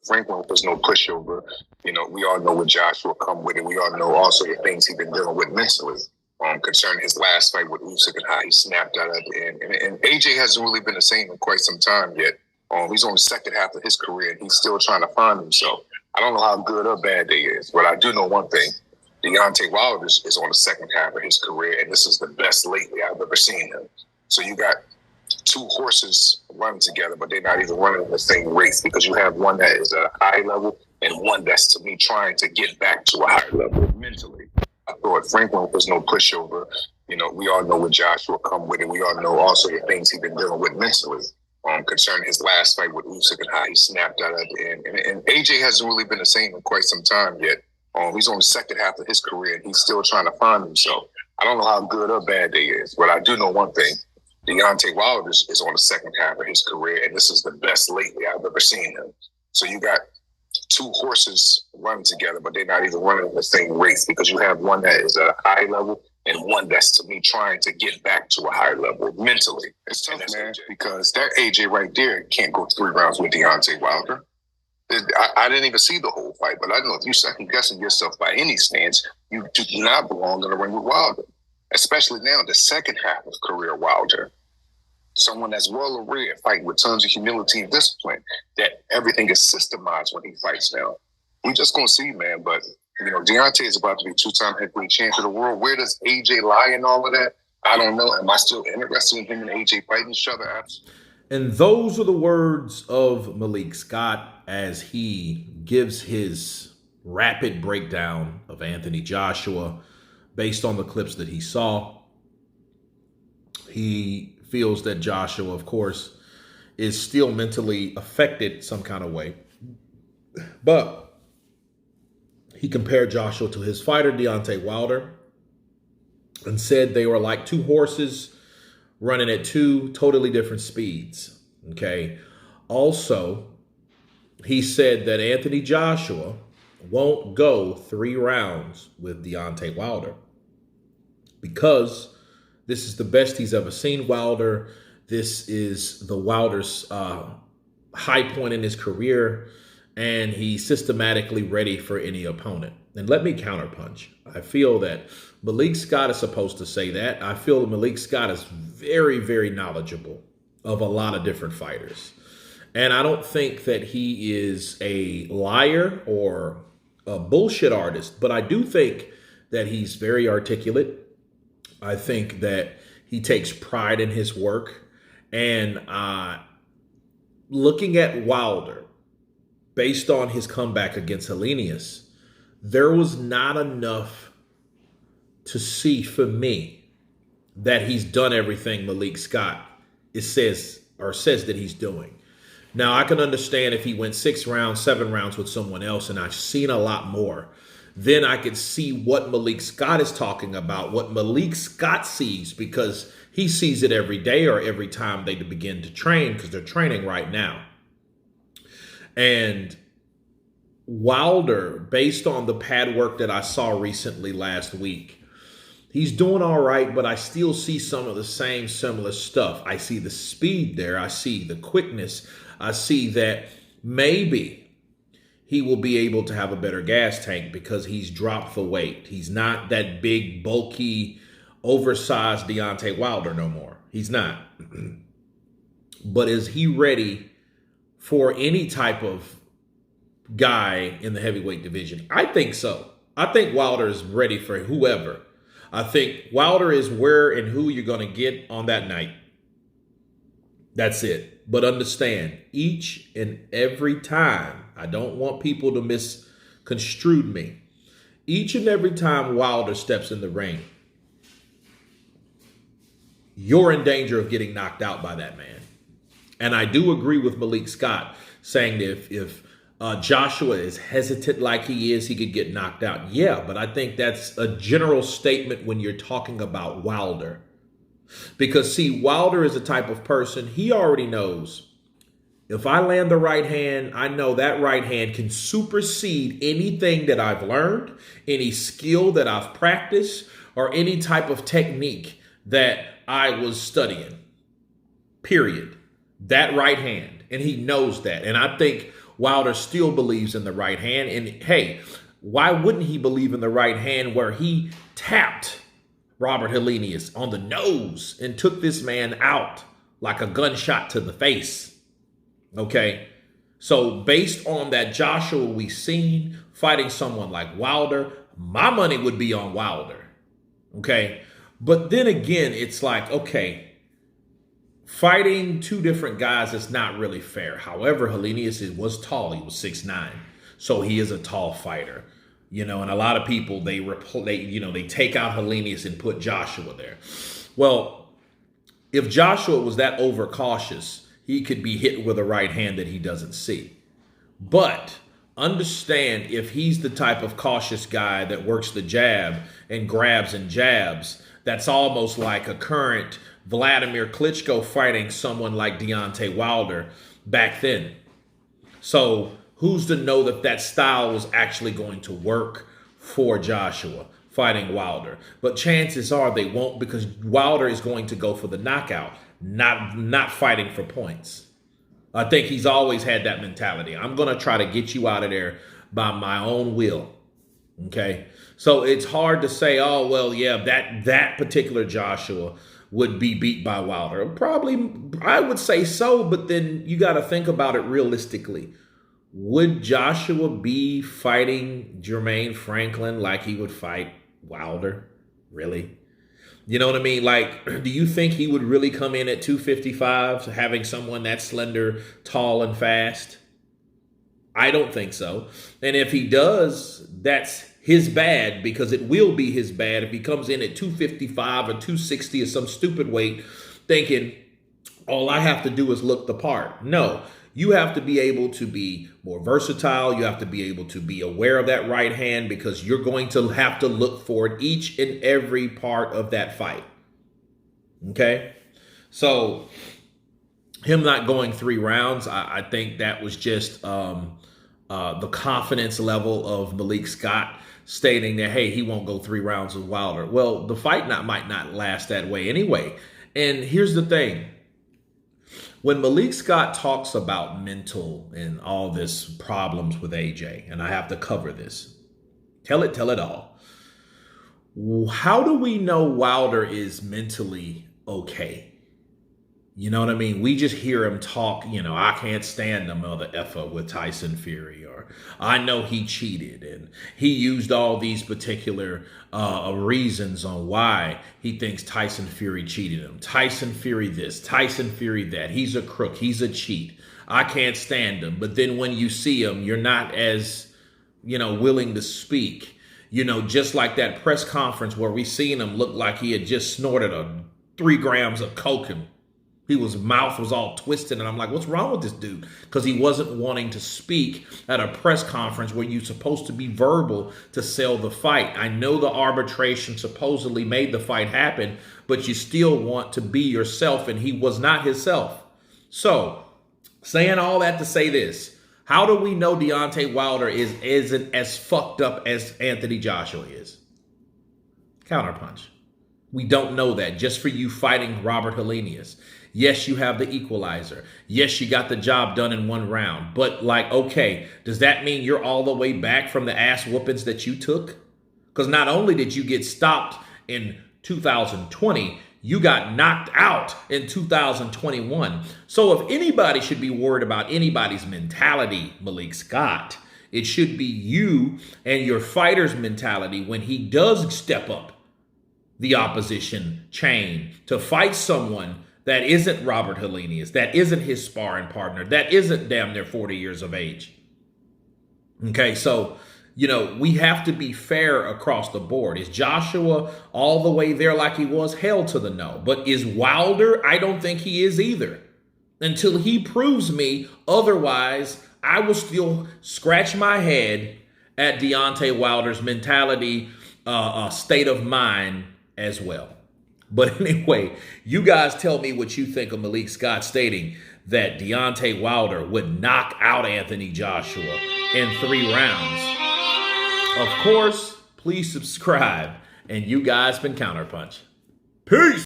Franklin was no pushover. You know, we all know what Joshua come with it. We all know also the things he's been dealing with mentally. Concerning his last fight with Usyk and how he snapped out at the end. And AJ hasn't really been the same in quite some time yet. He's on the second half of his career, and he's still trying to find himself. I don't know how good or bad they is, but I do know one thing. Deontay Wilder is on the second half of his career, and this is the best lately I've ever seen him. So you got two horses running together, but they're not even running in the same race, because you have one that is at a high level and one that's, to me, trying to get back to a higher level mentally. I thought Franklin was no pushover. You know, we all know what Joshua come with it. We all know also the things he's been dealing with mentally. Concerning his last fight with Usyk and how he snapped out at the end. And AJ hasn't really been the same in quite some time yet. He's on the second half of his career, and he's still trying to find himself. I don't know how good or bad they is, but I do know one thing. Deontay Wilder is on the second half of his career, and this is the best lately I've ever seen him. So you got two horses running together, but they're not even running in the same race, because you have one that is at a high level and one that's, to me, trying to get back to a higher level mentally. It's tough, man, because that AJ right there can't go 3 rounds with Deontay Wilder. I didn't even see the whole fight, but I know if you second guessing yourself by any stance, you do not belong in the ring with Wilder, especially now, the second half of career Wilder. Someone that's well aware, fighting with tons of humility and discipline, that everything is systemized when he fights now. We're just going to see, man. But, you know, Deontay is about to be 2-time heavyweight champion of the world. Where does AJ lie in all of that? I don't know. Am I still interested in him and AJ fighting each other? And those are the words of Malik Scott as he gives his rapid breakdown of Anthony Joshua based on the clips that he saw. He feels that Joshua, of course, is still mentally affected some kind of way. But he compared Joshua to his fighter, Deontay Wilder, and said they were like two horses running at two totally different speeds. Okay. Also, he said that Anthony Joshua won't go 3 rounds with Deontay Wilder because this is the best he's ever seen Wilder. This is the Wilder's high point in his career, and he's systematically ready for any opponent. And let me counterpunch. I feel that Malik Scott is supposed to say that. I feel that Malik Scott is very, very knowledgeable of a lot of different fighters. And I don't think that he is a liar or a bullshit artist, but I do think that he's very articulate. I think that he takes pride in his work. And looking at Wilder, based on his comeback against Helenius, there was not enough to see for me that he's done everything Malik Scott says that he's doing. Now, I can understand if he went 6 rounds, 7 rounds with someone else, and I've seen a lot more, then I could see what Malik Scott is talking about, what Malik Scott sees, because he sees it every day or every time they begin to train, because they're training right now. And Wilder, based on the pad work that I saw recently last week, he's doing all right, but I still see some of the same similar stuff. I see the speed there. I see the quickness. I see that maybe he will be able to have a better gas tank because he's dropped the weight. He's not that big, bulky, oversized Deontay Wilder no more. He's not. But is he ready for any type of guy in the heavyweight division? I think so. I think Wilder is ready for whoever. I think Wilder is where and who you're going to get on that night. That's it. But understand, each and every time, I don't want people to misconstrue me. Each and every time Wilder steps in the ring, you're in danger of getting knocked out by that man. And I do agree with Malik Scott saying that if Joshua is hesitant like he is, he could get knocked out. Yeah, but I think that's a general statement when you're talking about Wilder. Because, see, Wilder is a type of person, he already knows, if I land the right hand, I know that right hand can supersede anything that I've learned, any skill that I've practiced, or any type of technique that I was studying. Period. That right hand. And he knows that. And I think Wilder still believes in the right hand. And hey, why wouldn't he believe in the right hand where he tapped Robert Helenius on the nose and took this man out like a gunshot to the face? Okay. So based on that Joshua we seen fighting someone like Wilder, my money would be on Wilder. Okay. But then again, it's like, okay, fighting two different guys is not really fair. However, Helenius was tall. He was 6'9". So he is a tall fighter. You know, and a lot of people, they take out Helenius and put Joshua there. Well, if Joshua was that overcautious, he could be hit with a right hand that he doesn't see. But understand, if he's the type of cautious guy that works the jab and grabs and jabs, that's almost like a current Vladimir Klitschko fighting someone like Deontay Wilder back then. So who's to know that that style was actually going to work for Joshua fighting Wilder? But chances are they won't, because Wilder is going to go for the knockout, not fighting for points. I think he's always had that mentality. I'm going to try to get you out of there by my own will. Okay? So it's hard to say, oh, well, yeah, that particular Joshua would be beat by Wilder. Probably, I would say so, but then you got to think about it realistically. Would Joshua be fighting Jermaine Franklin like he would fight Wilder? Really? You know what I mean? Like, do you think he would really come in at 255 having someone that slender, tall, and fast? I don't think so. And if he does, that's his bad, because it will be his bad if he comes in at 255 or 260 or some stupid weight thinking, all I have to do is look the part. No. You have to be able to be more versatile. You have to be able to be aware of that right hand, because you're going to have to look for it each and every part of that fight. Okay? So him not going 3 rounds, I think that was just the confidence level of Malik Scott stating that, hey, he won't go 3 rounds with Wilder. Well, the fight might not last that way anyway. And here's the thing. When Malik Scott talks about mental and all this problems with AJ, and I have to cover this, tell it all. How do we know Wilder is mentally okay? You know what I mean? We just hear him talk, I can't stand the mother effer with Tyson Fury, or I know he cheated, and he used all these particular reasons on why he thinks Tyson Fury cheated him. Tyson Fury this, Tyson Fury that. He's a crook. He's a cheat. I can't stand him. But then when you see him, you're not as, willing to speak. Just like that press conference where we seen him look like he had just snorted 3 grams of coke, and his mouth was all twisted, and I'm like, what's wrong with this dude? Because he wasn't wanting to speak at a press conference where you're supposed to be verbal to sell the fight. I know the arbitration supposedly made the fight happen, but you still want to be yourself, and he was not himself. So, saying all that to say this, how do we know Deontay Wilder isn't as fucked up as Anthony Joshua is? Counterpunch. We don't know that just for you fighting Robert Helenius. Yes, you have the equalizer. Yes, you got the job done in 1 round. But okay, does that mean you're all the way back from the ass whoopings that you took? Because not only did you get stopped in 2020, you got knocked out in 2021. So if anybody should be worried about anybody's mentality, Malik Scott, it should be you and your fighter's mentality when he does step up the opposition chain to fight someone that isn't Robert Helenius, that isn't his sparring partner, that isn't damn near 40 years of age. Okay, so, we have to be fair across the board. Is Joshua all the way there like he was? Hell to the no. But is Wilder? I don't think he is either. Until he proves me otherwise, I will still scratch my head at Deontay Wilder's mentality, state of mind as well. But anyway, you guys tell me what you think of Malik Scott stating that Deontay Wilder would knock out Anthony Joshua in 3 rounds. Of course, please subscribe. And you guys been Counterpunch. Peace.